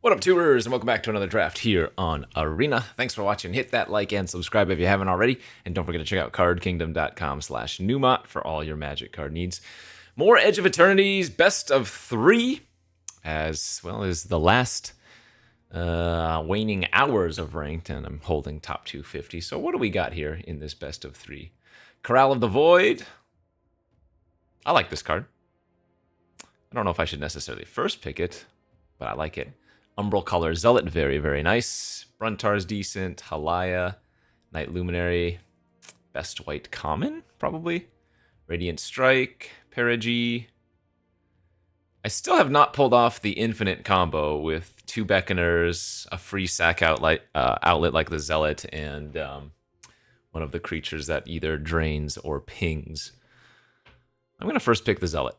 What up, tubers, and welcome back to another draft here on Arena. Thanks for watching. Hit that like and subscribe if you haven't already, and don't forget to check out cardkingdom.com/Numot for all your Magic card needs. More Edge of Eternities, best of 3, as well as the last waning hours of ranked, and I'm holding top 250. So what do we got here in this best of 3? Corral of the Void. I like this card. I don't know if I should necessarily first pick it, but I like it. Umbral Color Zealot, very, very nice. Bruntar's decent. Halaya, Night Luminary, best white common, probably. Radiant Strike, Perigi. I still have not pulled off the infinite combo with 2 Beckoners, a free sack outlet like the Zealot, and one of the creatures that either drains or pings. I'm going to first pick the Zealot.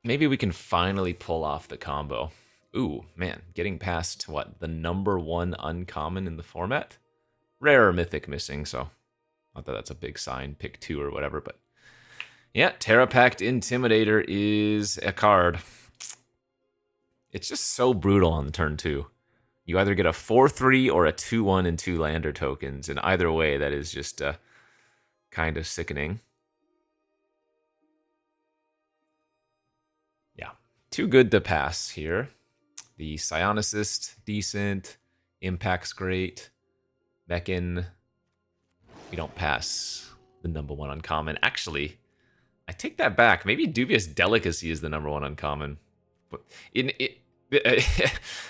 Maybe we can finally pull off the combo. Ooh, man, getting past, what, the #1 uncommon in the format? Rare or mythic missing, so not that that's a big sign. Pick 2 or whatever, but yeah, Terrapact Intimidator is a card. It's just so brutal on turn 2. You either get a 4/3 or a 2/1 and 2 lander tokens, and either way, that is just kind of sickening. Yeah, too good to pass here. The Psionicist, decent. Impact's great. Beckon, we don't pass the #1 uncommon. Actually, I take that back. Maybe Dubious Delicacy is the #1 uncommon. But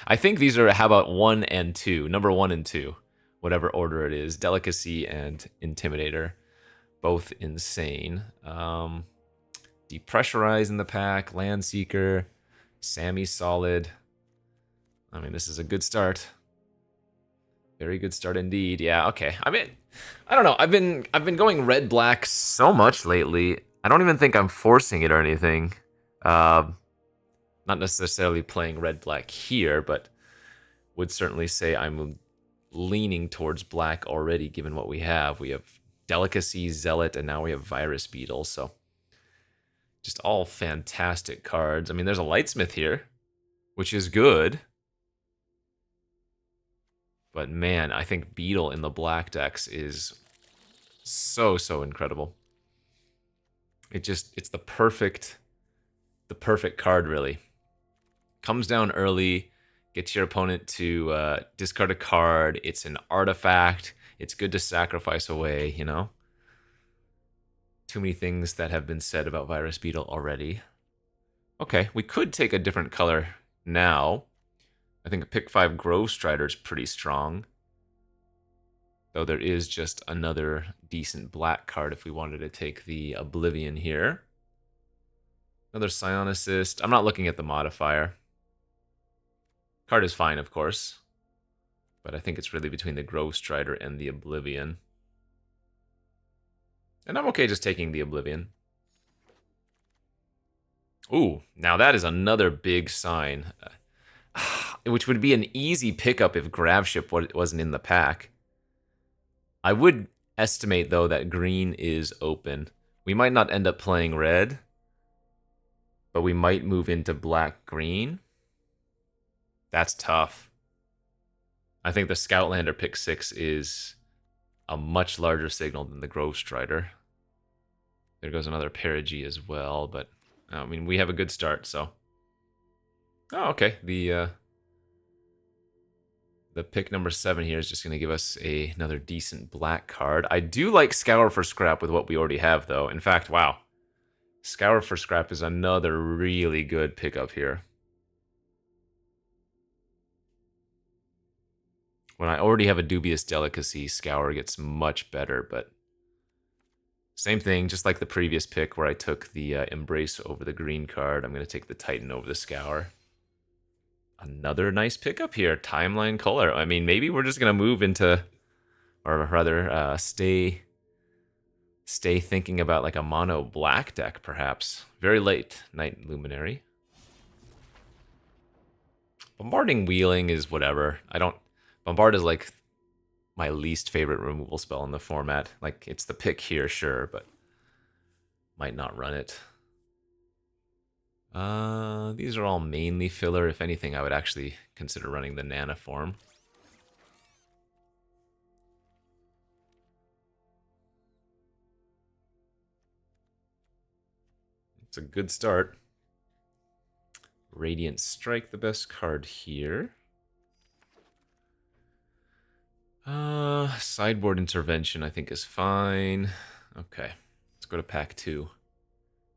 I think these are, how about 1 and 2? #1 and 2, whatever order it is. Delicacy and Intimidator, both insane. Depressurize in the pack. Landseeker. Sammy solid. I mean, this is a good start. Very good start indeed. Yeah, okay. I mean, I don't know. I've been going red-black so much lately. I don't even think I'm forcing it or anything. Not necessarily playing red-black here, but would certainly say I'm leaning towards black already, given what we have. We have Delicacy, Zealot, and now we have Virus Beetle, so just all fantastic cards. I mean, there's a Lightsmith here, which is good. But man, I think Beetle in the black decks is so incredible. It's the perfect card, really. Comes down early, gets your opponent to discard a card. It's an artifact. It's good to sacrifice away, you know? Too many things that have been said about Virus Beetle already. Okay, we could take a different color now. I think a pick 5 Grove Strider is pretty strong. Though there is just another decent black card if we wanted to take the Oblivion here. Another Psionicist. I'm not looking at the modifier. Card is fine, of course. But I think it's really between the Grove Strider and the Oblivion. And I'm okay just taking the Oblivion. Ooh, now that is another big sign. Which would be an easy pickup if Graveship wasn't in the pack. I would estimate, though, that green is open. We might not end up playing red, but we might move into black-green. That's tough. I think the Scoutlander pick 6 is a much larger signal than the Grove Strider. There goes another Perigi as well, but I mean, we have a good start, so. Oh, okay. The pick #7 here is just going to give us another decent black card. I do like Scour for Scrap with what we already have, though. In fact, wow. Scour for Scrap is another really good pickup here. When I already have a Dubious Delicacy, Scour gets much better, but same thing, just like the previous pick where I took the Embrace over the green card, I'm going to take the Titan over the Scour. Another nice pickup here, Timeline Color. I mean, maybe we're just going to move into, or rather, stay thinking about like a mono black deck, perhaps. Very late, Night Luminary. Bombarding Wheeling is whatever. Bombard is like my least favorite removal spell in the format. Like, it's the pick here, sure, but might not run it. These are all mainly filler. If anything, I would actually consider running the Nana form. It's a good start. Radiant Strike, the best card here. Sideboard Intervention, I think, is fine. Okay, let's go to pack 2.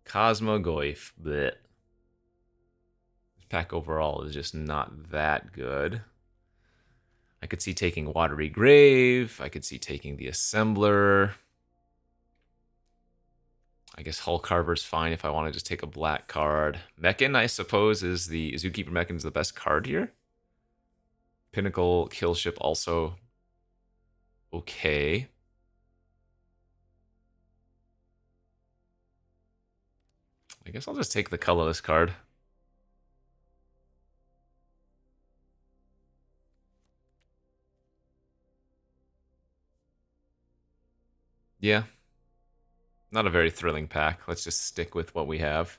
Cosmogoyf. Blech. This pack overall is just not that good. I could see taking Watery Grave. I could see taking the Assembler. I guess Hull Carver's fine if I want to just take a black card. Mechan, I suppose, is the Zookeeper Mechan's the best card here. Pinnacle Killship also okay. I guess I'll just take the colorless card. Yeah. Not a very thrilling pack. Let's just stick with what we have.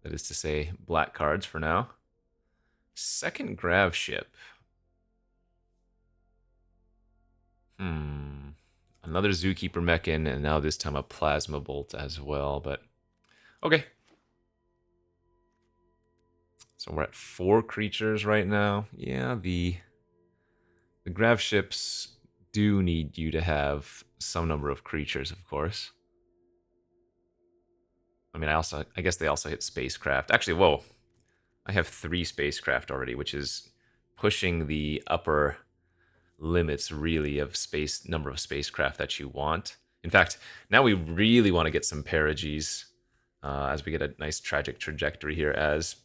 That is to say, black cards for now. Second Grav Ship. Another Zookeeper Mechan, and now this time a Plasma Bolt as well, but okay. So we're at 4 creatures right now. Yeah, the Grav Ships do need you to have some number of creatures, of course. I mean, I guess they also hit Spacecraft. Actually, whoa. I have 3 Spacecraft already, which is pushing the upper limits, really, of number of spacecraft that you want. In fact, now we really want to get some Perigees as we get a nice tragic trajectory here, as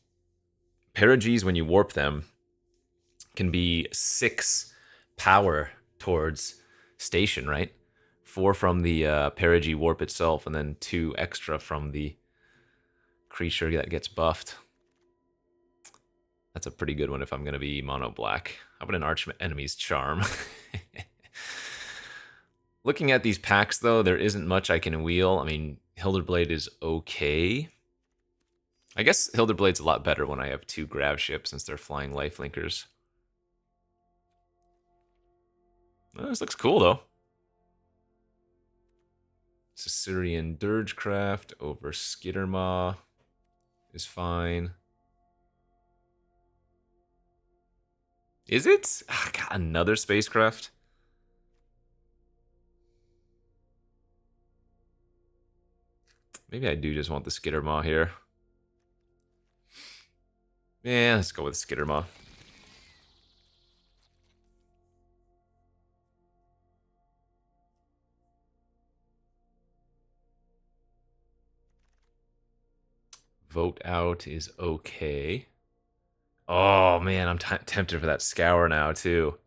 Perigees, when you warp them, can be 6 power towards station, right? 4 from the Perigee warp itself, and then 2 extra from the creature that gets buffed. That's a pretty good one if I'm going to be mono black. How about an Arch Enemy's Charm? Looking at these packs, though, there isn't much I can wheel. I mean, Hilderblade is okay. I guess Hilderblade's a lot better when I have 2 Grav Ships, since they're flying lifelinkers. Oh, this looks cool, though. Caesarean Dirgecraft over Skittermaw is fine. Is it? Ah, God, another spacecraft? Maybe I do just want the Skittermaw here. Yeah, let's go with Skittermaw. Vote out is okay. Oh, man, I'm tempted for that Scour now, too.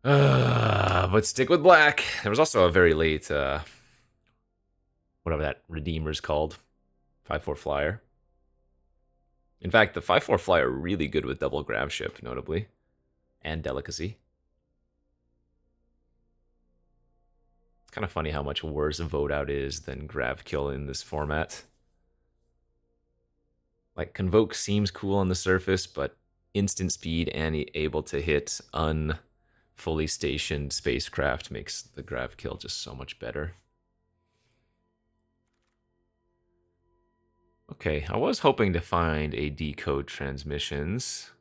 But stick with black. There was also a very late, whatever that Redeemer's called, 5/4 flyer. In fact, the 5/4 flyer really good with double Grav Ship, notably, and Delicacy. It's kind of funny how much worse Vote Out is than Grav Kill in this format. Like, Convoke seems cool on the surface, but instant speed and able to hit unfully stationed spacecraft makes the Grav Kill just so much better. Okay, I was hoping to find a Decode Transmissions,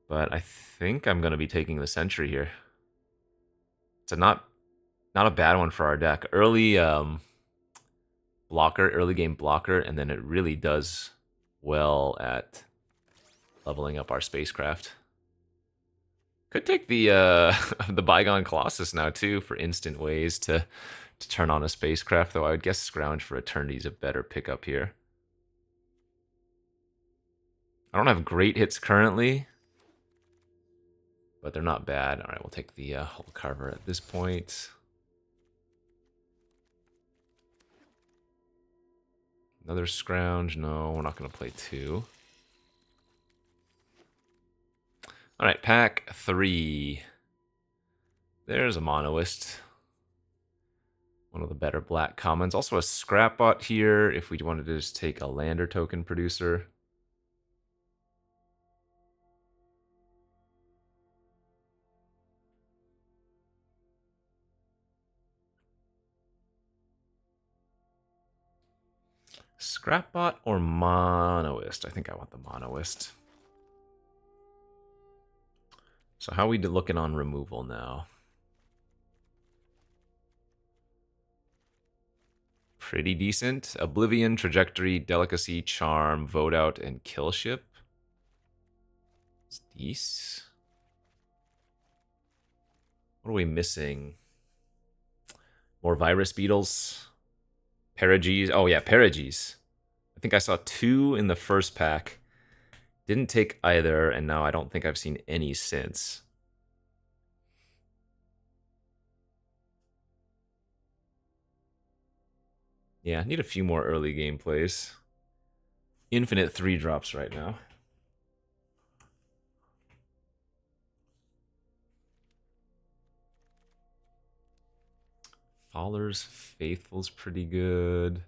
but I think I'm going to be taking the Sentry here. It's not a bad one for our deck. Early blocker, early game blocker, and then it really does well at leveling up our spacecraft. Could take the the Bygone Colossus now too for instant ways to turn on a spacecraft, though I would guess Scrounge for Eternity is a better pickup here. I don't have great hits currently, but they're not bad. All right, we'll take the Hull Carver at this point. Another Scrounge. No, we're not going to play 2. All right, pack 3. There's a Monoist. One of the better black commons. Also a scrap bot here if we wanted to just take a lander token producer. Scrapbot or Monoist? I think I want the Monoist. So how are we looking on removal now? Pretty decent. Oblivion, Trajectory, Delicacy, Charm, Vote Out, and Killship. It's decent. What are we missing? More Virus Beetles. Parages. Oh yeah, Parages. I think I saw 2 in the first pack. Didn't take either, and now I don't think I've seen any since. Yeah, need a few more early game plays. Infinite 3-drops right now. Faller's Faithful's pretty good.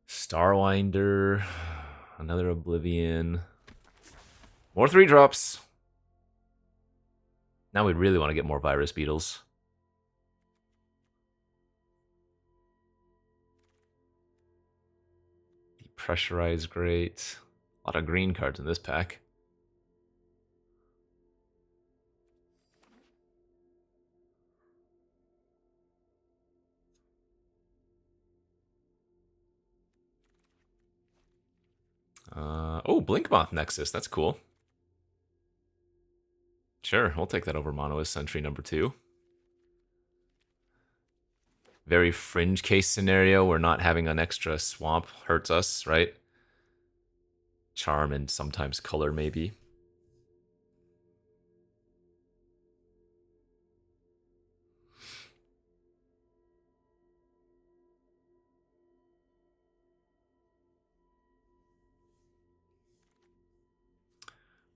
Starwinder. Another Oblivion. More 3-drops. Now we really want to get more Virus Beetles. Depressurize, great. A lot of green cards in this pack. Oh, Blinkmoth Nexus. That's cool. Sure, we'll take that over Monoist Sentry number 2. Very fringe case scenario where not having an extra swamp hurts us, right? Charm and sometimes color, maybe.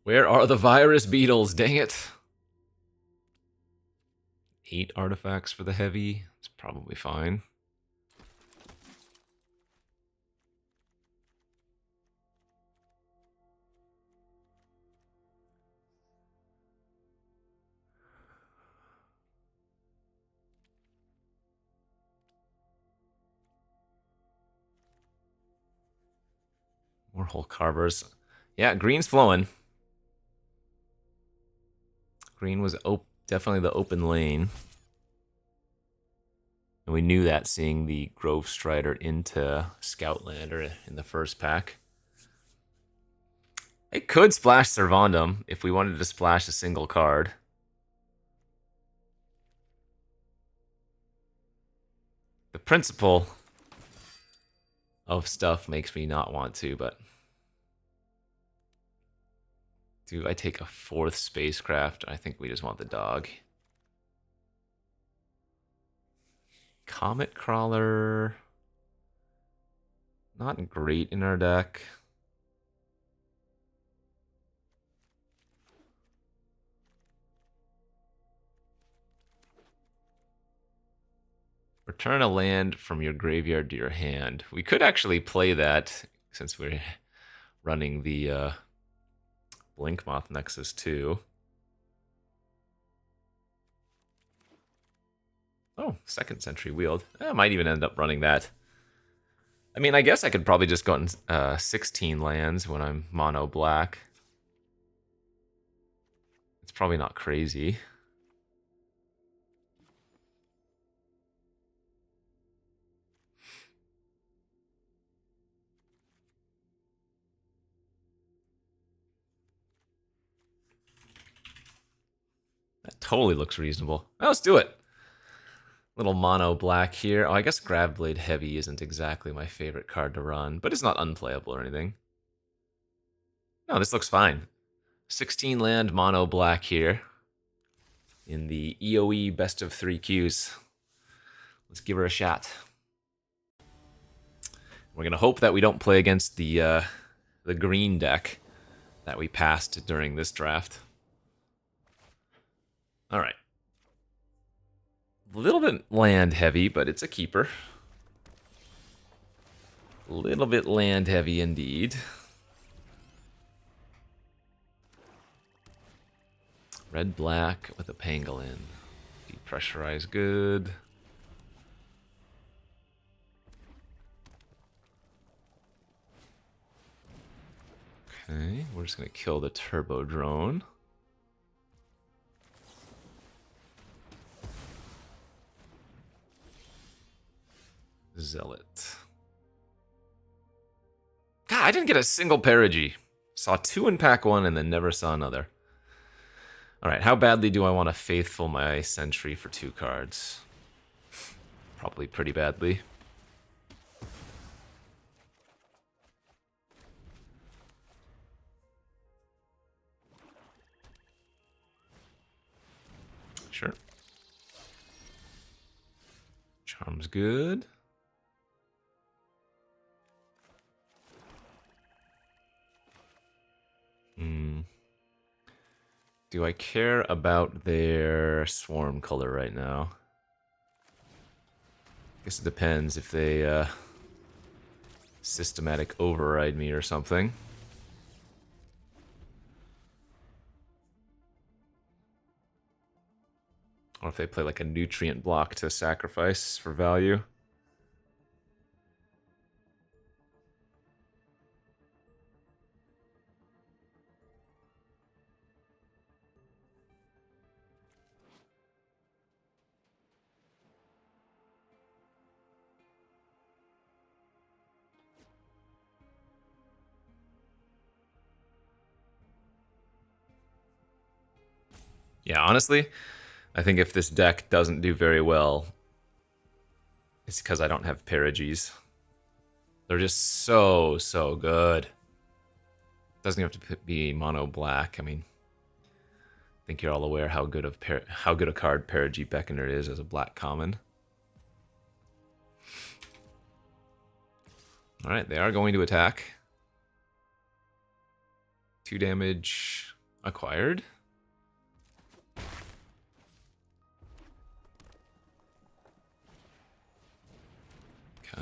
Where are the Virus Beetles? Dang it. 8 artifacts for the heavy. It's probably fine. More Hole Carvers. Yeah, green's flowing. Green was definitely the open lane. And we knew that seeing the Grove Strider into Scoutlander in the first pack. It could splash Servandum if we wanted to splash a single card. The principle of stuff makes me not want to, but... Do I take a 4th spacecraft? I think we just want the dog. Comet Crawler. Not great in our deck. Return a land from your graveyard to your hand. We could actually play that since we're running the Blinkmoth Nexus too. Oh, 2nd Century Wield. I might even end up running that. I mean, I guess I could probably just go in 16 lands when I'm mono black. It's probably not crazy. That totally looks reasonable. Let's do it. Little mono black here. Oh, I guess Graveblade Heavy isn't exactly my favorite card to run, but it's not unplayable or anything. No, this looks fine. 16 land mono black here in the EOE best of 3 queues. Let's give her a shot. We're gonna hope that we don't play against the green deck that we passed during this draft. All right. A little bit land heavy, but it's a keeper. A little bit land heavy indeed. Red black with a pangolin. Depressurize good. Okay, we're just gonna kill the turbo drone. Zealot. God, I didn't get a single Perigi. Saw 2 in pack 1 and then never saw another. Alright, how badly do I want to faithful my sentry for 2 cards? Probably pretty badly. Sure. Charm's good. Do I care about their swarm color right now? Guess it depends if they systematic override me or something. Or if they play like a nutrient block to sacrifice for value. Yeah, honestly, I think if this deck doesn't do very well, it's because I don't have Perigis. They're just so good. Doesn't have to be mono black. I mean, I think you're all aware how good a card Perigi Beckoner is as a black common. All right, they are going to attack. 2 damage acquired.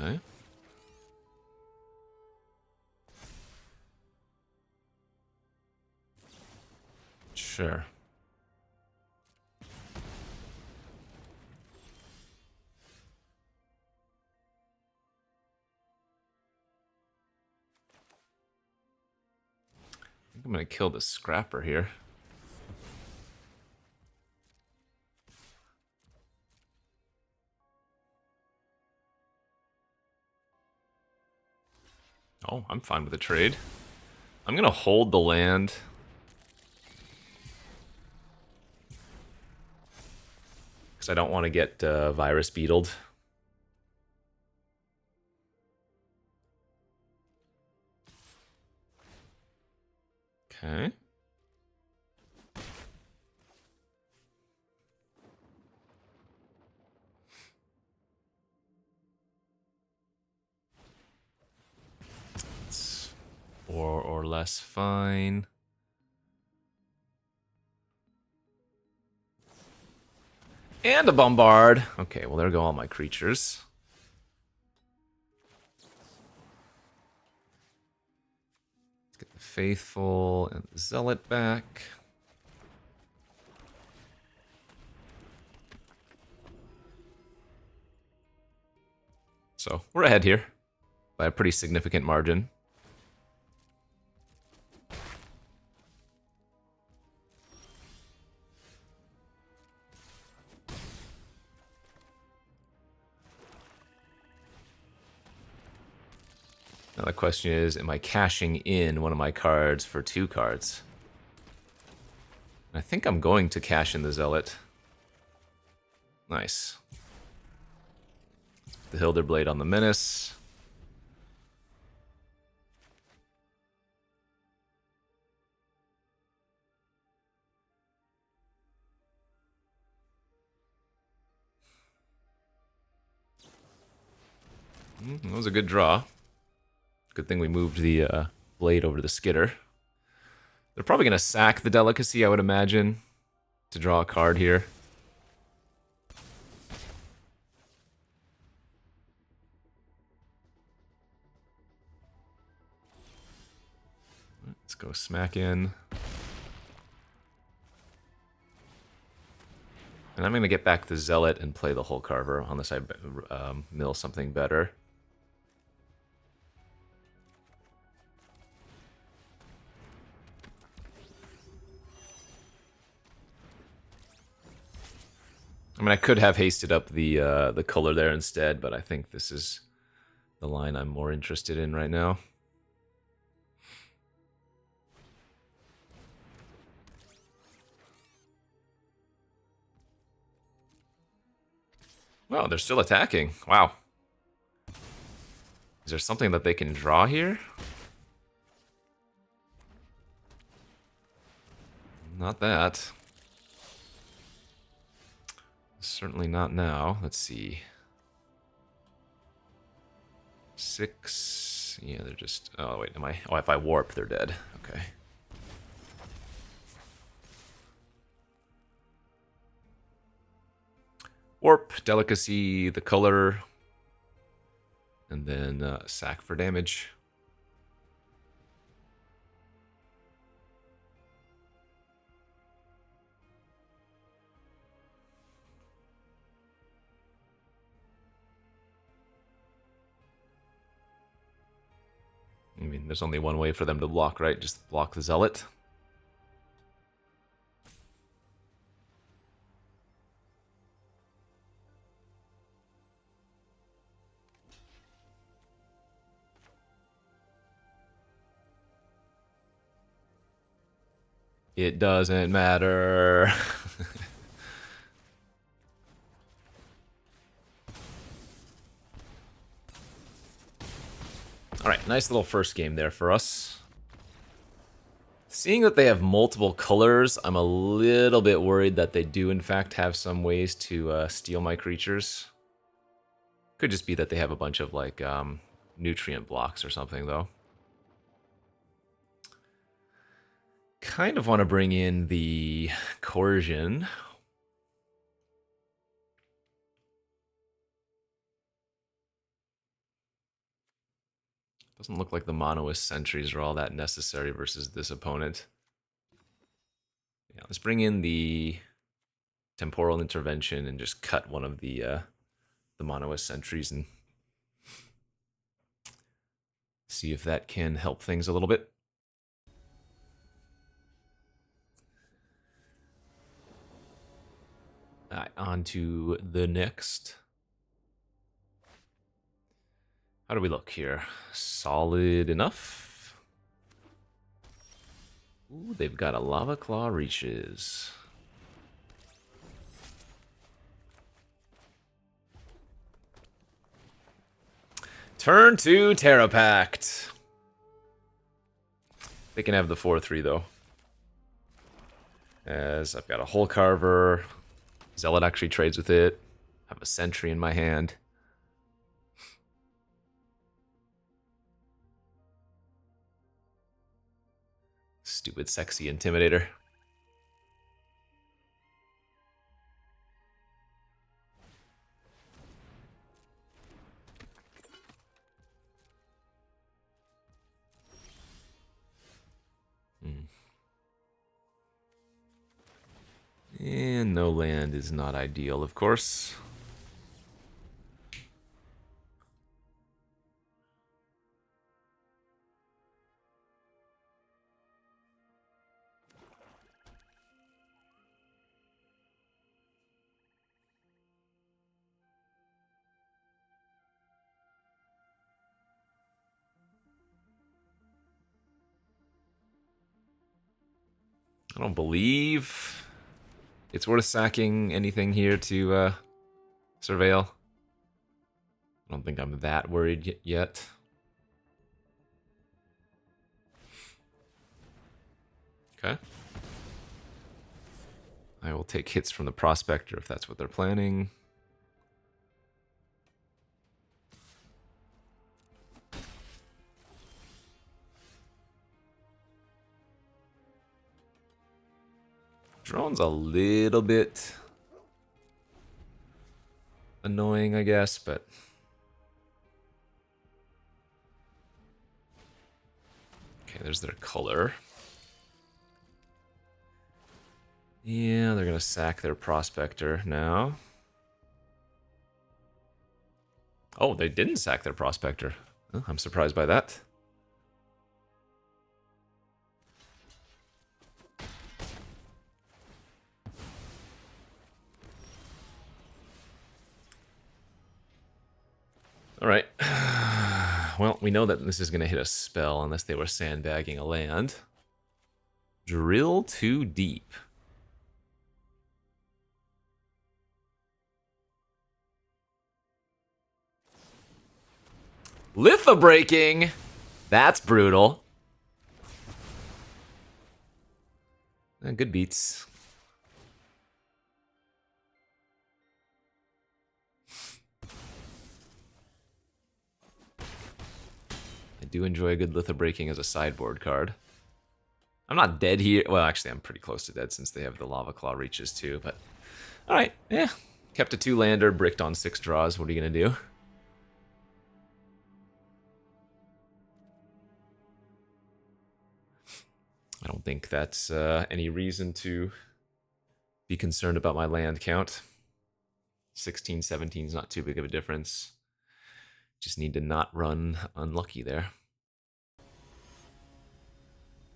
Okay. Sure. I think I'm gonna kill the scrapper here. Oh, I'm fine with the trade. I'm gonna hold the land. Because I don't want to get virus beetled. Okay. It's 4 or less fine. And a bombard. Okay, well there go all my creatures. Let's get the faithful and the zealot back. So we're ahead here by a pretty significant margin. Now the question is, am I cashing in one of my cards for 2 cards? I think I'm going to cash in the zealot. Nice. The Hilderblade on the Menace. That was a good draw. Good thing we moved the blade over to the Skitter. They're probably going to sack the Delicacy, I would imagine, to draw a card here. go smack in. And I'm going to get back the Zealot and play the Hole Carver on the side, mill something better. I mean, I could have hasted up the color there instead, but I think this is the line I'm more interested in right now. Oh, they're still attacking. Wow. Is there something that they can draw here? Not that. Certainly not now. Let's see. 6. Yeah, they're just... Oh, wait, am I... Oh, if I warp, they're dead. Okay. Warp, Delicacy, the color, and then sack for damage. I mean, there's only one way for them to block, right? Just block the Zealot. It doesn't matter. Alright, nice little first game there for us. Seeing that they have multiple colors, I'm a little bit worried that they do in fact have some ways to steal my creatures. Could just be that they have a bunch of like nutrient blocks or something though. Kind of want to bring in the Coercion. Doesn't look like the Monoist Sentries are all that necessary versus this opponent. Yeah, let's bring in the Temporal Intervention and just cut one of the Monoist Sentries and see if that can help things a little bit. Alright, on to the next. How do we look here? Solid enough. Ooh, they've got a Lava Claw Reaches. Turn to Terra Pact. They can have the 4-3 though. As I've got a Hole Carver. Zealot actually trades with it. I have a Sentry in my hand. Stupid, sexy Intimidator. And no land is not ideal, of course. I don't believe it's worth sacking anything here to surveil. I don't think I'm that worried yet. Okay. I will take hits from the Prospector if that's what they're planning. Drone's a little bit annoying, I guess, but... Okay, there's their color. Yeah, they're going to sack their prospector now. Oh, they didn't sack their prospector. Oh, I'm surprised by that. All right. Well, we know that this is going to hit a spell unless they were sandbagging a land. Drill too deep. Litho-breaking! That's brutal. Good beats. I do enjoy a good litho-breaking as a sideboard card. I'm not dead here. Well, actually, I'm pretty close to dead since they have the Lava Claw reaches too, but... Alright, yeah. Kept a 2-lander, bricked on 6 draws. What are you going to do? I don't think that's any reason to be concerned about my land count. 16, 17 is not too big of a difference. Just need to not run unlucky there.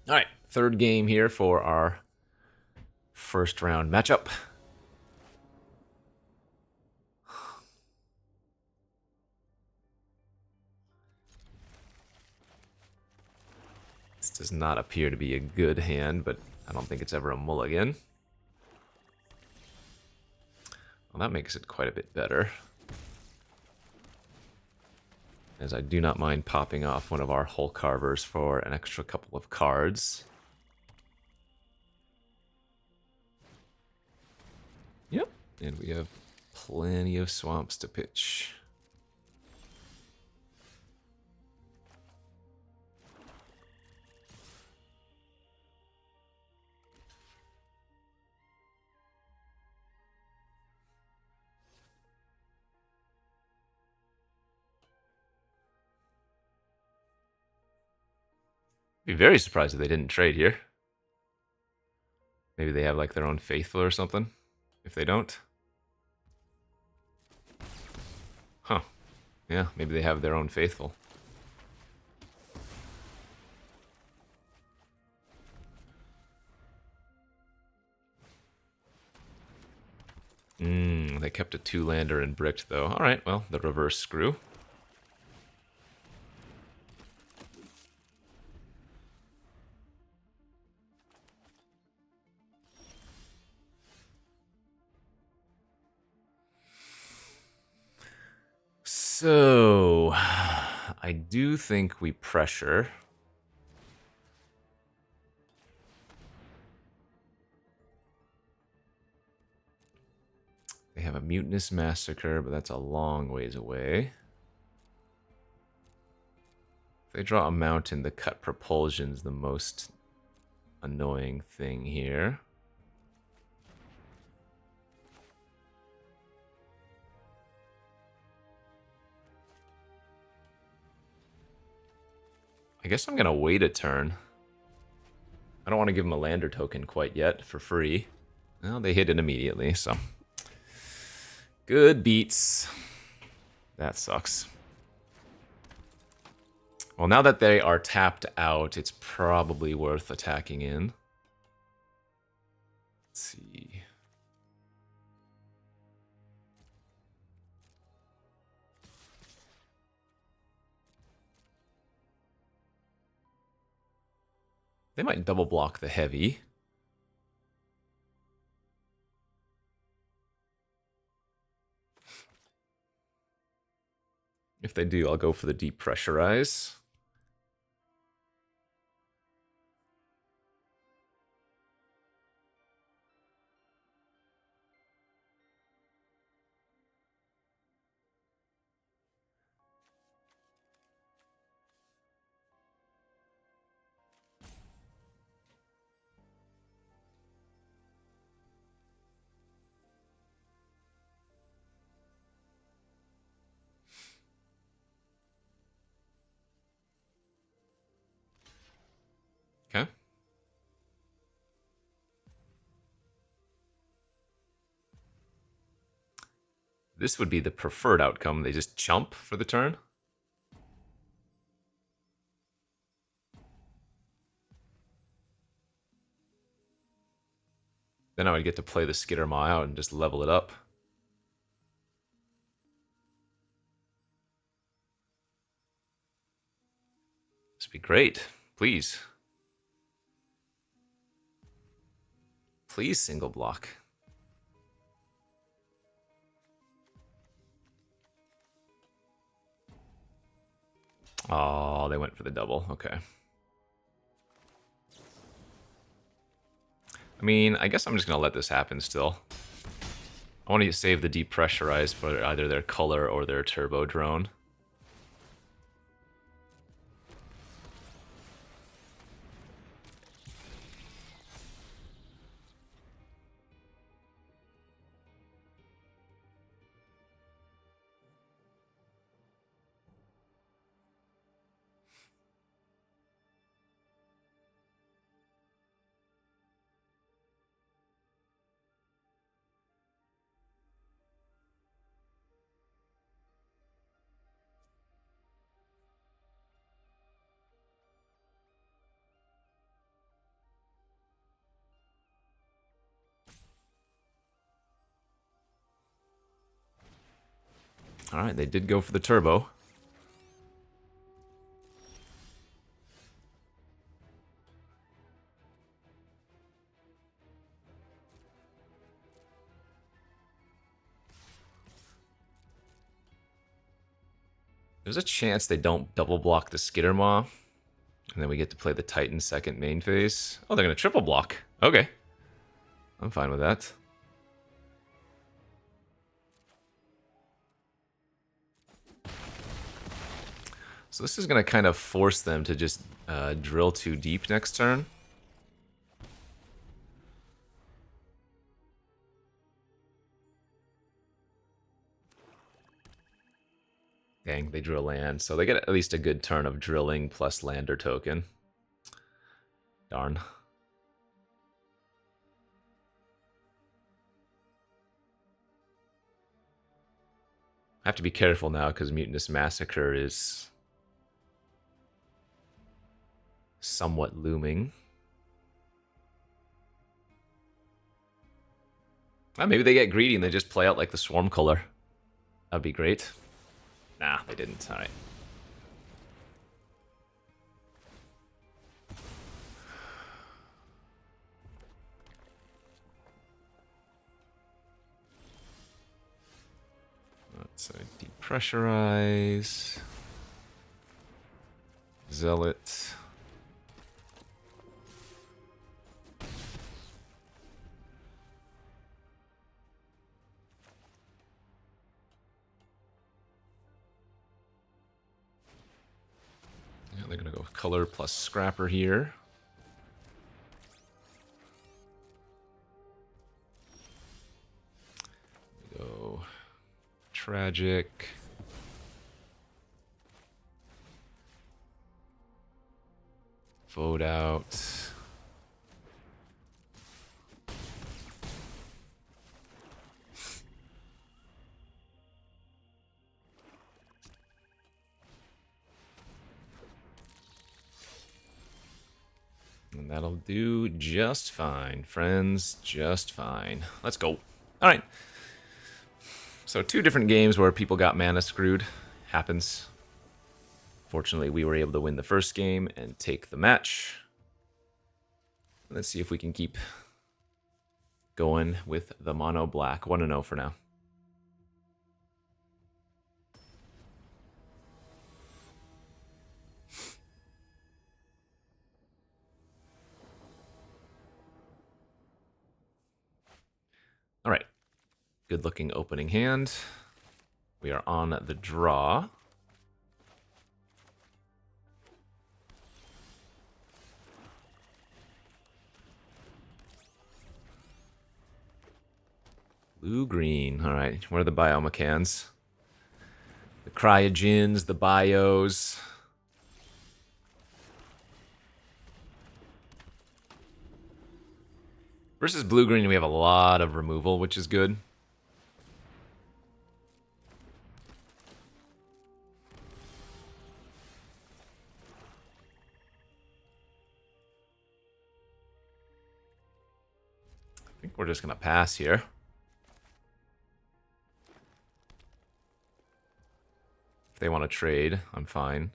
All right, third game here for our first round matchup. This does not appear to be a good hand, but I don't think it's ever a mulligan. Well, that makes it quite a bit better, as I do not mind popping off one of our Hull Carvers for an extra couple of cards. Yep, and we have plenty of swamps to pitch. Be very surprised if they didn't trade here. Maybe they have like their own faithful or something. If they don't. Huh. Yeah, maybe they have their own faithful. They kept a 2-lander and bricked though. Alright, well, the reverse screw. So, I do think we pressure. They have a Mutinous Massacre, but that's a long ways away. If they draw a mountain, the cut propulsion's the most annoying thing here. I guess I'm gonna wait a turn. I don't want to give them a lander token quite yet for free. Well, they hit it immediately, so. Good beats. That sucks. Well, now that they are tapped out, it's probably worth attacking in. Let's see. They might double block the heavy. If they do, I'll go for the depressurize. This would be the preferred outcome. They just chump for the turn. Then I would get to play the Skittermaw out and just level it up. This would be great. Please. Please single block. Oh, they went for the double. Okay. I mean, I guess I'm just going to let this happen still. I want to save the depressurize for either their color or their turbo drone. Alright, they did go for the turbo. There's a chance they don't double block the Skittermaw. And then we get to play the Titan second main phase. Oh, they're going to triple block. Okay. I'm fine with that. So this is going to kind of force them to just drill too deep next turn. Dang, they drew a land. So they get at least a good turn of drilling plus lander token. Darn. I have to be careful now because Mutinous Massacre is somewhat looming. Maybe they get greedy and they just play out like the Swarm color. That'd be great. Nah, they didn't. Alright. Let's depressurize. Zealot. Yeah, they're gonna go color plus scrapper here. Go tragic. Vote out. And that'll do just fine, friends. Just fine. Let's go. All right. So 2 different games where people got mana screwed. Happens. Fortunately, we were able to win the first game and take the match. Let's see if we can keep going with the mono black. 1-0 for now. All right. Good looking opening hand. We are on the draw. Blue-green. All right. What are the biomechans? The cryogens, the bios. Versus blue-green, we have a lot of removal, which is good. think we're just going to pass here. If they want to trade, I'm fine.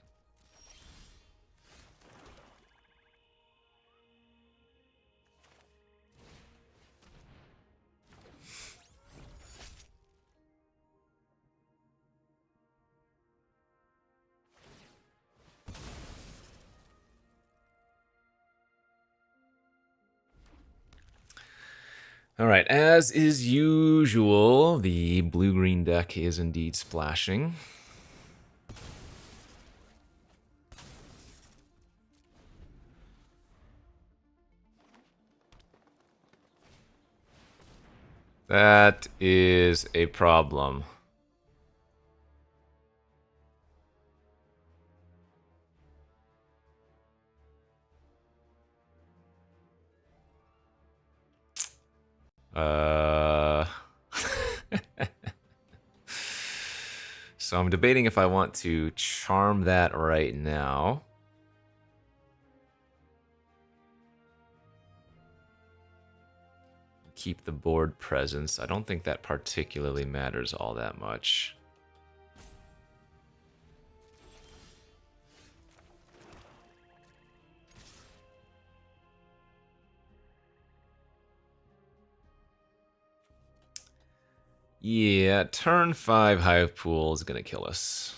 All right, as is usual, the blue-green deck is indeed splashing. That is a problem. So I'm debating if I want to charm that right now. Keep the board presence. I don't think that particularly matters all that much. Yeah, turn 5 Hive Pool is going to kill us.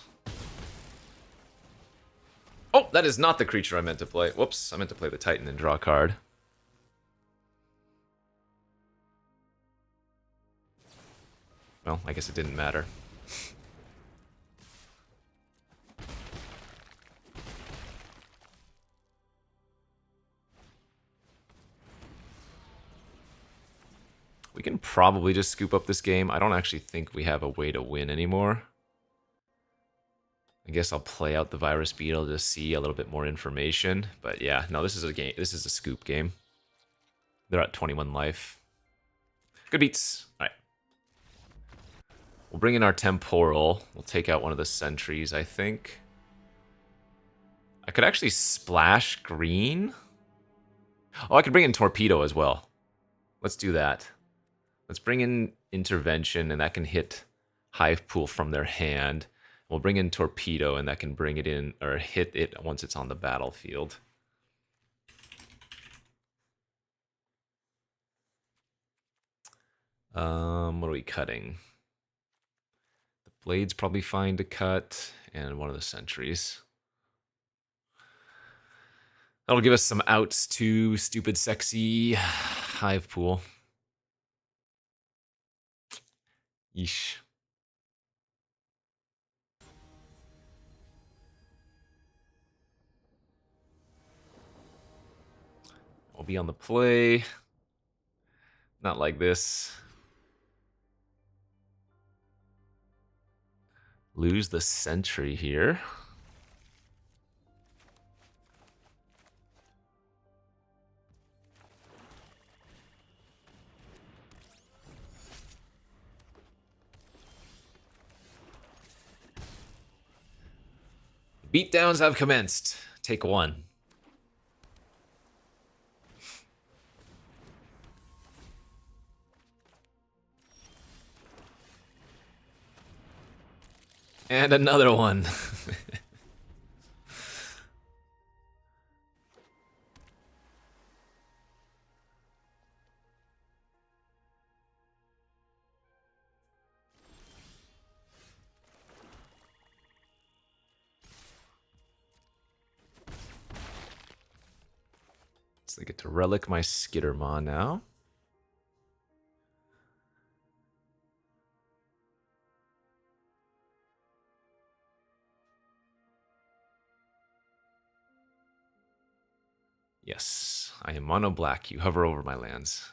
Oh, that is not the creature I meant to play. Whoops, I meant to play the Titan and draw a card. Well, I guess it didn't matter. We can probably just scoop up this game. I don't actually think we have a way to win anymore. I guess I'll play out the Virus Beetle to see a little bit more information. But yeah, no, this is a game. This is a scoop game. They're at 21 life. Good beats. All right. We'll bring in our Temporal. We'll take out one of the sentries, I think. I could actually splash green. Oh, I could bring in Torpedo as well. Let's do that. Let's bring in Intervention, and that can hit Hive Pool from their hand. We'll bring in Torpedo, and that can bring it in, or hit it once it's on the battlefield. What are we cutting? The Blade's probably fine to cut, and one of the sentries. That'll give us some outs to Stupid Sexy Hive Pool. Yeesh. We'll be on the play. Not like this. Lose the sentry here. Beatdowns have commenced. Take one. And another one. So I get to relic my Skittermaw now. Yes, I am mono black. You hover over my lands.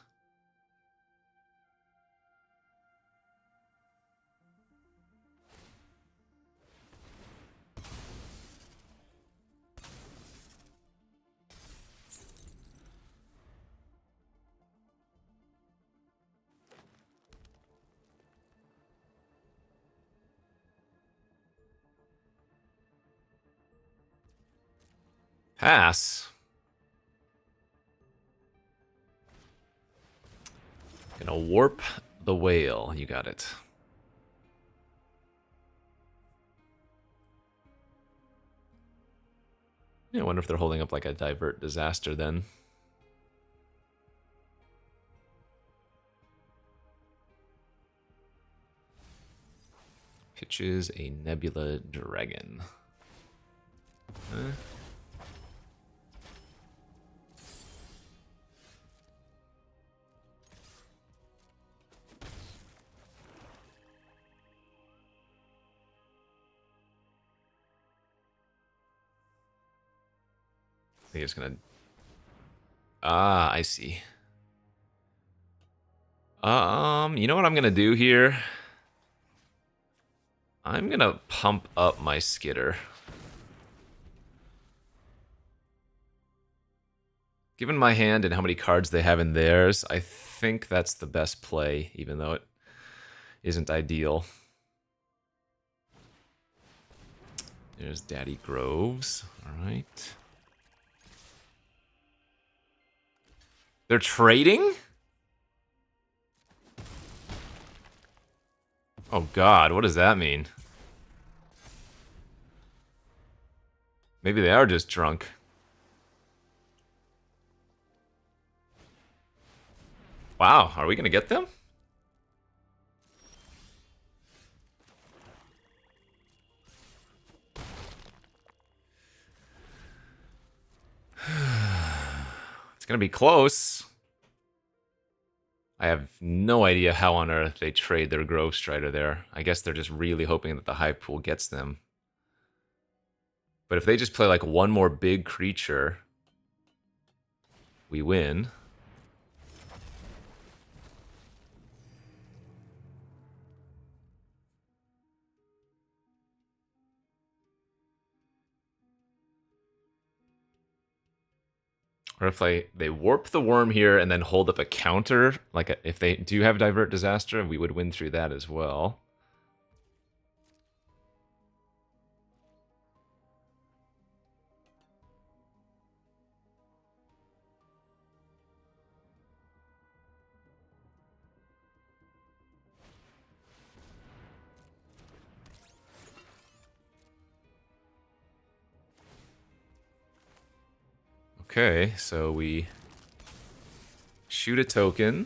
Pass. Gonna warp the whale. You got it. Yeah, I wonder if they're holding up like a divert disaster then. Pitches a Nebula Dragon. Huh? I think it's gonna... Ah, I see. You know what I'm gonna do here? I'm gonna pump up my Skitter. Given my hand and how many cards they have in theirs, I think that's the best play, even though it isn't ideal. There's Daddy Groves. Alright. They're trading? Oh god, what does that mean? Maybe they are just drunk. Wow, are we gonna get them? It's gonna be close. I have no idea how on earth they trade their Grove Strider there. I guess they're just really hoping that the high pool gets them. But if they just play like one more big creature, we win. Or if they warp the worm here and then hold up a counter, like if they do have Divert Disaster, we would win through that as well. Okay, so we shoot a token,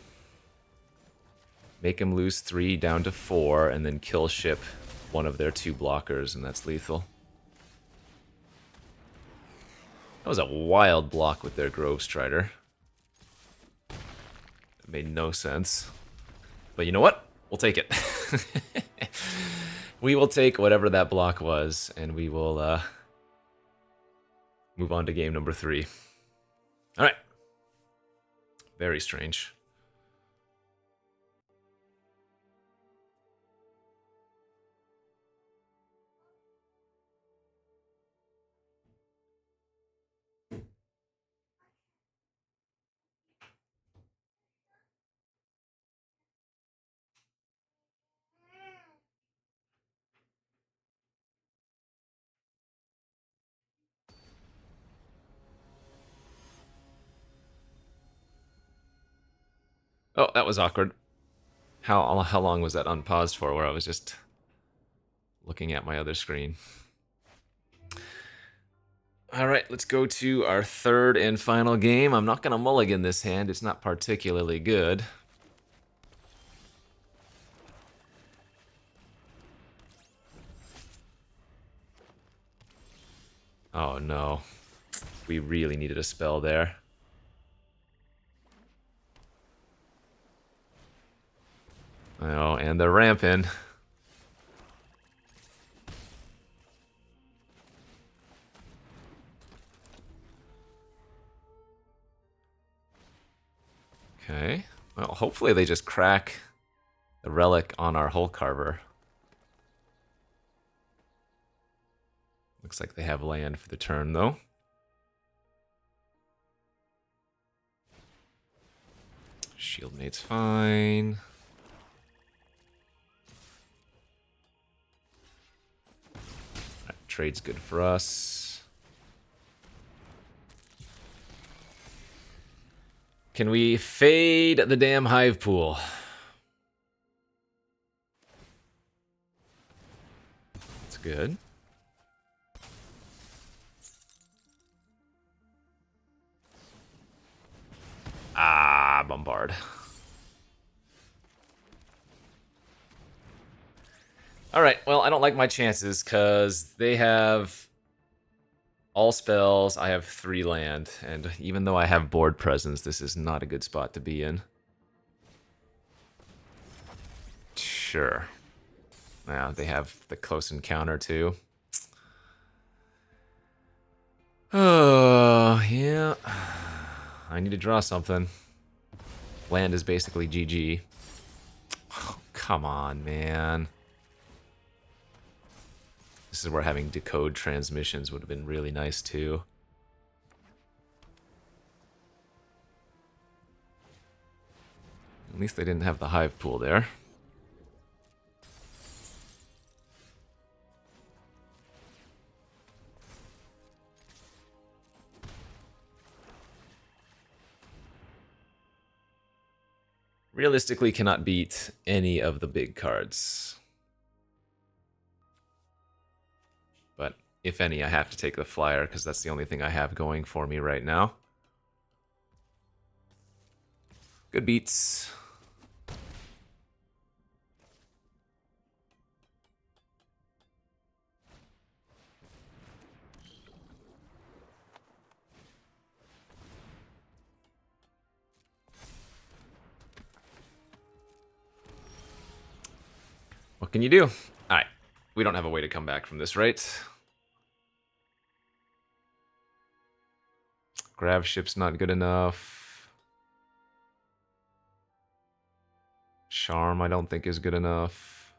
make him lose 3 down to 4, and then kill ship one of their 2 blockers, and that's lethal. That was a wild block with their Grove Strider. It made no sense. But you know what? We'll take it. We will take whatever that block was, and we will move on to game number 3. Alright. Very strange. Oh, that was awkward. How long was that unpaused for, where I was just looking at my other screen? Alright, let's go to our third and final game. I'm not going to mulligan this hand. It's not particularly good. Oh no. We really needed a spell there. Oh, and they're ramping. Okay. Well, hopefully they just crack the relic on our Hull Carver. Looks like they have land for the turn, though. Shield Mate's fine. Right, trade's good for us. Can we fade the damn hive pool? That's good. Ah, bombard. Alright, well, I don't like my chances, because they have all spells, I have 3 land, and even though I have board presence, this is not a good spot to be in. Sure. Yeah, they have the close encounter, too. Oh, yeah. I need to draw something. Land is basically GG. Oh, come on, man. This is where having decode transmissions would have been really nice, too. At least they didn't have the hive pool there. Realistically, cannot beat any of the big cards. But if any, I have to take the flyer, because that's the only thing I have going for me right now. Good beats. What can you do? Alright. We don't have a way to come back from this, right? Grab ship's not good enough. Charm, I don't think, is good enough.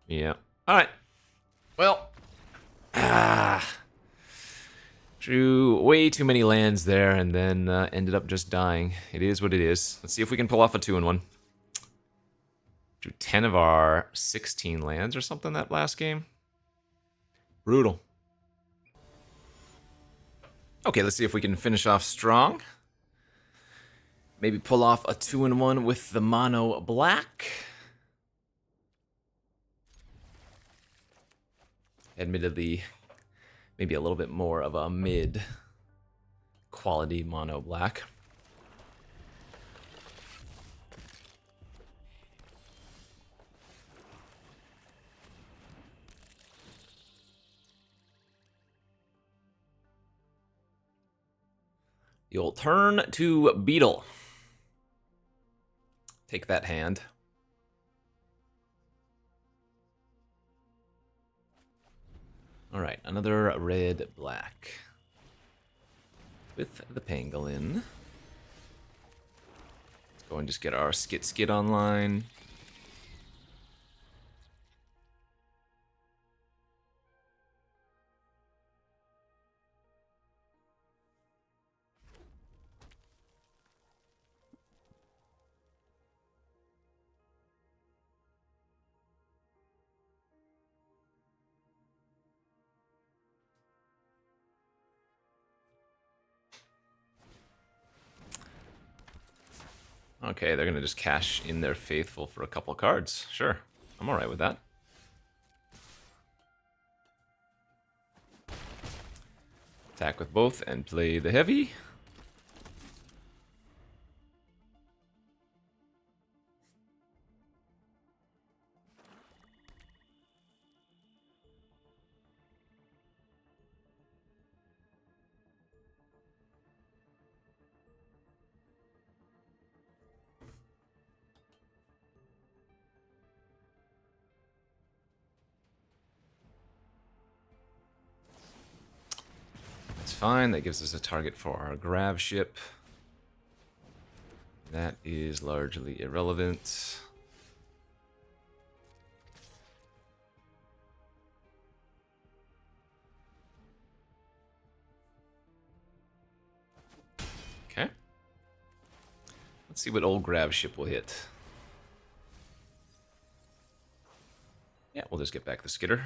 Yeah. Alright. Well. Drew way too many lands there and then ended up just dying. It is what it is. Let's see if we can pull off a 2-1. Drew 10 of our 16 lands or something that last game. Brutal. Okay, let's see if we can finish off strong. Maybe pull off a 2-1 with the mono black. Admittedly, maybe a little bit more of a mid quality mono black. You'll turn to Beetle. Take that hand. Alright, another red-black. With the pangolin. Let's go and just get our skit online. Okay, they're gonna just cash in their faithful for a couple cards. Sure, I'm alright with that. Attack with both and play the heavy. That's fine, that gives us a target for our grav ship. That is largely irrelevant. Okay. Let's see what old grav ship will hit. Yeah, we'll just get back the skitter.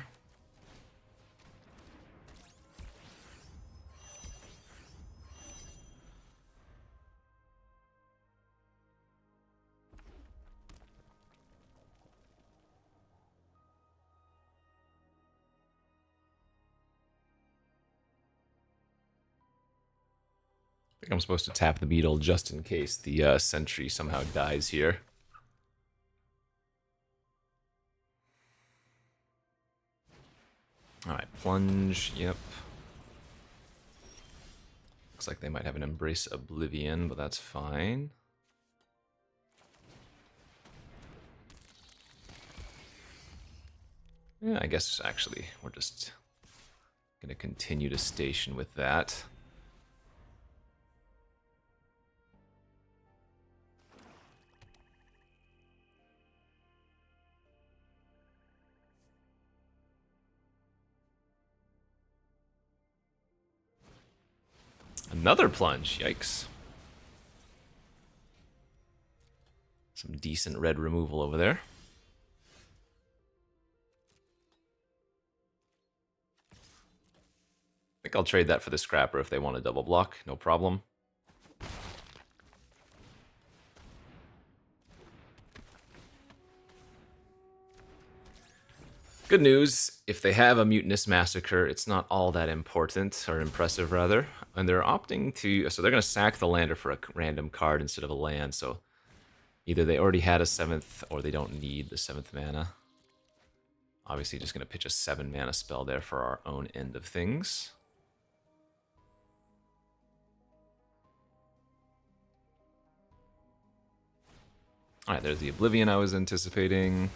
think I'm supposed to tap the beetle just in case the sentry somehow dies here. Alright, plunge, yep. Looks like they might have an Embrace Oblivion, but that's fine. Yeah, I guess actually we're just going to continue to station with that. Another plunge, yikes. Some decent red removal over there. I think I'll trade that for the Scrapper if they want a double block, no problem. Good news, if they have a Mutinous Massacre, it's not all that important, or impressive rather, and they're opting to, so they're going to sack the lander for a random card instead of a land, so either they already had a 7th, or they don't need the 7th mana. Obviously just going to pitch a 7 mana spell there for our own end of things. Alright, there's the Oblivion I was anticipating.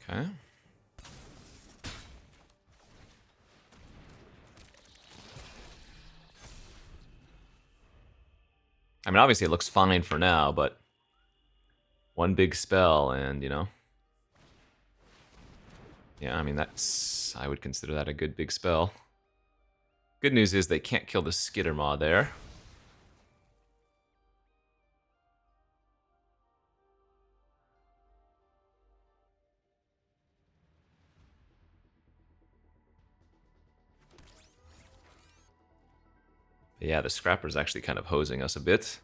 Okay. I mean, obviously it looks fine for now, but one big spell and, you know. Yeah, I mean, I would consider that a good big spell. Good news is they can't kill the Skittermaw there. But yeah, the Scrapper's actually kind of hosing us a bit.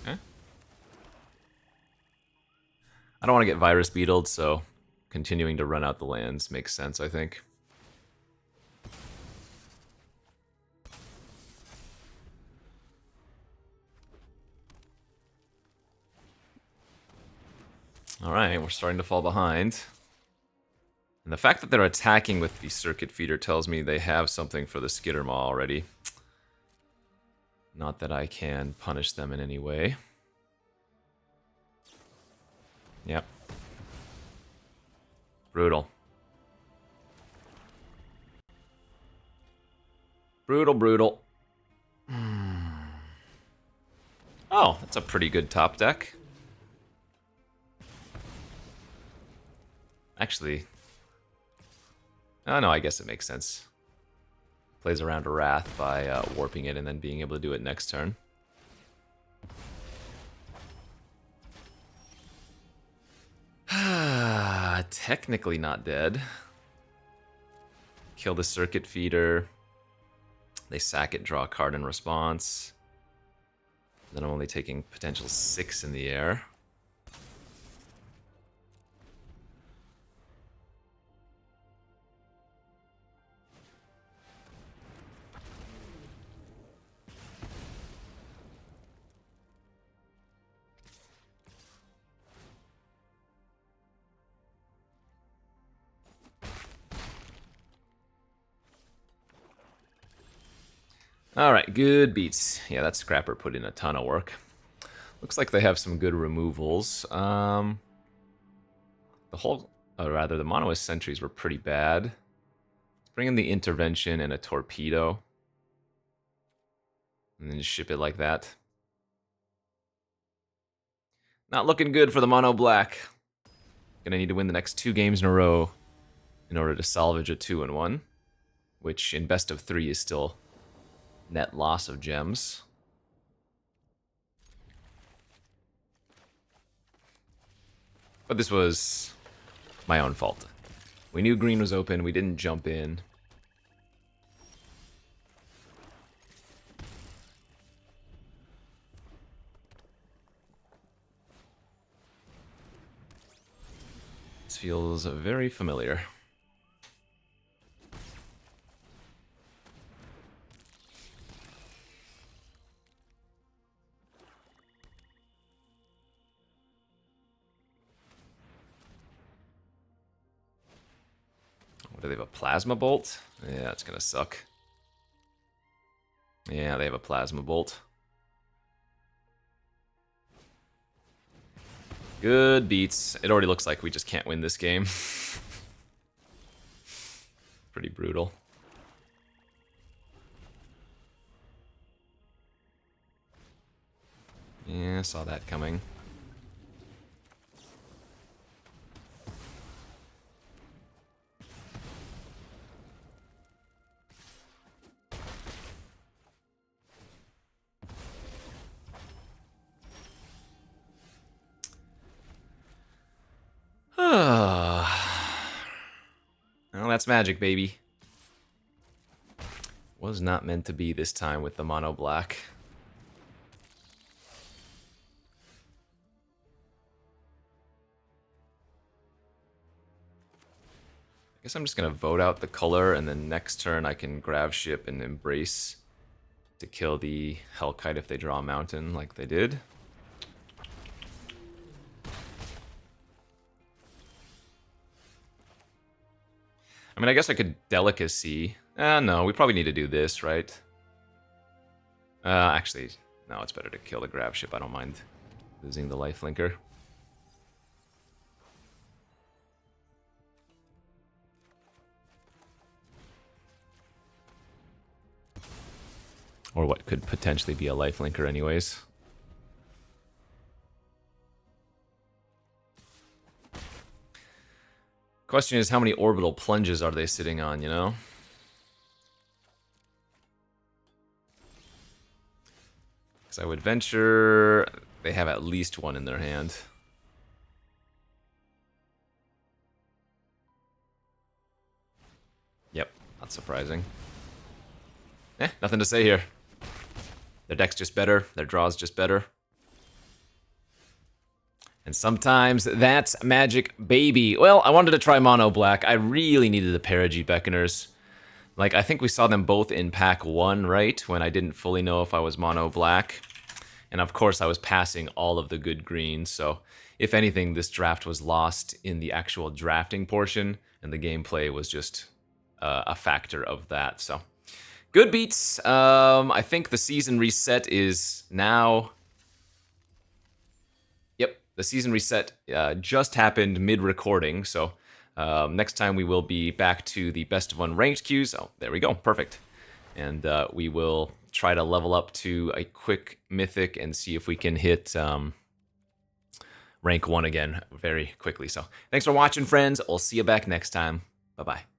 Okay. I don't want to get Virus Beetled, so continuing to run out the lands makes sense, I think. Alright, we're starting to fall behind. And the fact that they're attacking with the Circuit Feeder tells me they have something for the Skittermaw already. Not that I can punish them in any way. Yep. Brutal. Brutal, brutal. Oh, that's a pretty good top deck. Actually, oh no, I guess it makes sense. Plays around a Wrath by warping it and then being able to do it next turn. Technically not dead. Kill the Circuit Feeder. They sack it, draw a card in response. Then I'm only taking potential 6 in the air. Alright, good beats. Yeah, that Scrapper put in a ton of work. Looks like they have some good removals. The whole, the Monoist Sentries were pretty bad. Let's bring in the Intervention and a Torpedo. And then just ship it like that. Not looking good for the Mono Black. Gonna need to win the next 2 games in a row in order to salvage a 2-1. which in best of 3 is still net loss of gems. But this was my own fault. We knew green was open, we didn't jump in. This feels very familiar. Do they have a plasma bolt? Yeah, it's gonna suck. Yeah, they have a plasma bolt. Good beats. It already looks like we just can't win this game. Pretty brutal. Yeah, saw that coming. Well, that's magic, baby. Was not meant to be this time with the mono black. I guess I'm just gonna vote out the color, and then next turn I can grab ship and embrace to kill the Hellkite if they draw a mountain like they did. I mean, I guess I could Delicacy. No, we probably need to do this, right? Actually, no, it's better to kill the grab ship. I don't mind losing the lifelinker. Or what could potentially be a lifelinker anyways. Question is, how many orbital plunges are they sitting on, you know? Because I would venture they have at least one in their hand. Yep, not surprising. Nothing to say here. Their deck's just better, their draw's just better. And sometimes that's magic, baby. Well, I wanted to try mono black. I really needed the Perigee Beckoners. Like, I think we saw them both in pack 1, right? When I didn't fully know if I was mono black. And of course, I was passing all of the good greens. So, if anything, this draft was lost in the actual drafting portion. And the gameplay was just a factor of that. So, good beats. I think the season reset is now... The season reset just happened mid-recording, so next time we will be back to the best of 1 ranked queues. Oh, there we go, perfect. And we will try to level up to a quick mythic and see if we can hit rank 1 again very quickly. So thanks for watching, friends. I'll see you back next time. Bye-bye.